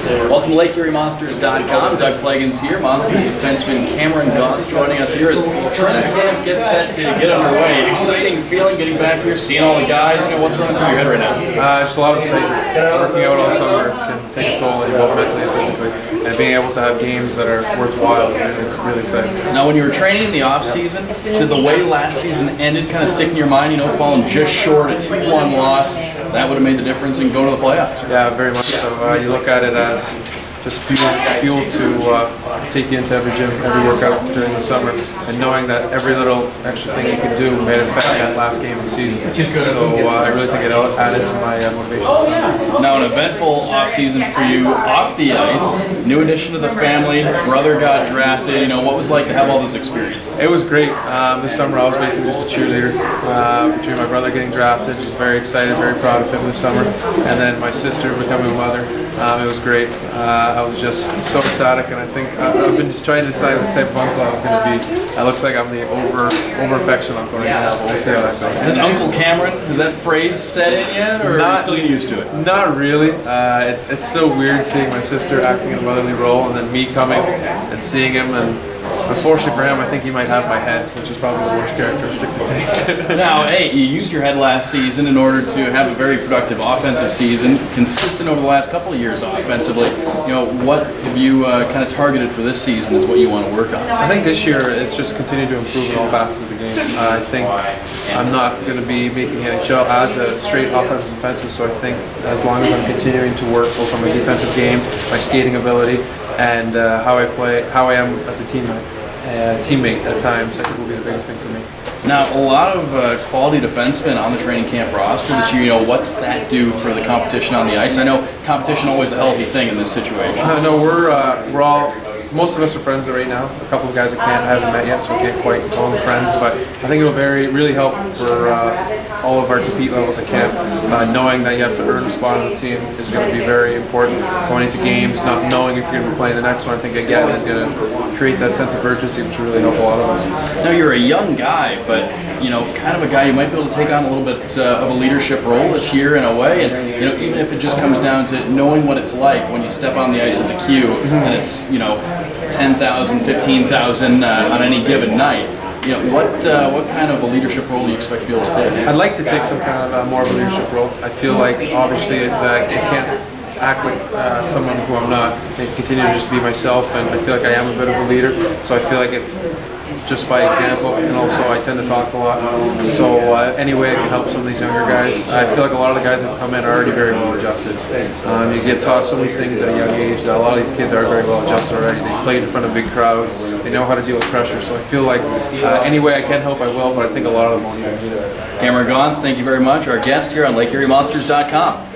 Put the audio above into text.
Welcome to LakeErieMonsters.com. Doug Plagens here. Monsters defenseman Cameron Gaunce joining us here as training camp gets set to get underway. Exciting feeling getting back here, seeing all the guys. You know, what's running through your head right now? Just a lot of excitement. Working out all summer can take a toll on you both mentally and physically. And being able to have games that are worthwhile is really exciting. Now, when you were training in the off-season, did the way last season ended kind of stick in your mind? You know, falling just short, a 2-1 loss, that would have made the difference in going to the playoffs. Yeah, very much so. You look at it as just fuel to take you into every gym, every workout during the summer, and knowing that every little extra thing you can do may affect that last game of the season. So I really think it added to my motivation. Now, an eventful off-season for you off the ice, new addition to the family, brother got drafted. You know, what was it like to have all this experience? It was great. This summer I was basically just a cheerleader. Between my brother getting drafted, just very excited, very proud of him this summer, and then my sister becoming a mother. It was great. I was just so ecstatic, and I think I've been just trying to decide what type of uncle I was going to be. It looks like I'm the over-affection uncle right now, but we'll see how that goes. Has Uncle Cameron, has that phrase set in yet, or are you still getting used to it? Not really. It's still weird seeing my sister acting in a motherly role, and then me coming and seeing him, and unfortunately for him, I think he might have my head, which is probably the worst characteristic to take. Now, hey, you used your head last season in order to have a very productive offensive season, consistent over the last couple of years offensively. You know, what have you kind of targeted for this season is what you want to work on? I think this year it's just continue to improve in all facets of the game. I think I'm not going to be making NHL as a straight offensive defenseman, so I think as long as I'm continuing to work both on my defensive game, my skating ability, and how I play, how I am as a teammate at times, I think will be the biggest thing for me. Now, a lot of quality defensemen on the training camp roster this year. You know, what's that do for the competition on the ice? I know competition always a healthy thing in this situation. No, we're all. Most of us are friends right now. A couple of guys I haven't met yet, so I can't quite call them friends. But I think it'll really help for all of our compete levels at camp. Knowing that you have to earn a spot on the team is going to be very important. Going into games, not knowing if you're going to be playing the next one, I think again is going to create that sense of urgency, which will really help a lot of us. Now, you're a young guy, but you know, kind of a guy you might be able to take on a little bit of a leadership role this year in a way. And you know, even if it just comes down to knowing what it's like when you step on the ice at the Q, and it's 10,000, 15,000 on any given night. You know, what kind of a leadership role do you expect to be able to play? I'd like to take some kind of more of a leadership role. I feel like obviously I can't act like someone who I'm not. I continue to just be myself, and I feel like I am a bit of a leader. So I feel like if just by example, and also I tend to talk a lot. So any way I can help some of these younger guys. I feel like a lot of the guys that come in are already very well adjusted. You get taught so many things at a young age that a lot of these kids are very well adjusted already. They played in front of big crowds. They know how to deal with pressure. So I feel like any way I can help, I will. But I think a lot of them won't even need it. Cameron Gaunce, thank you very much. Our guest here on LakeErieMonsters.com.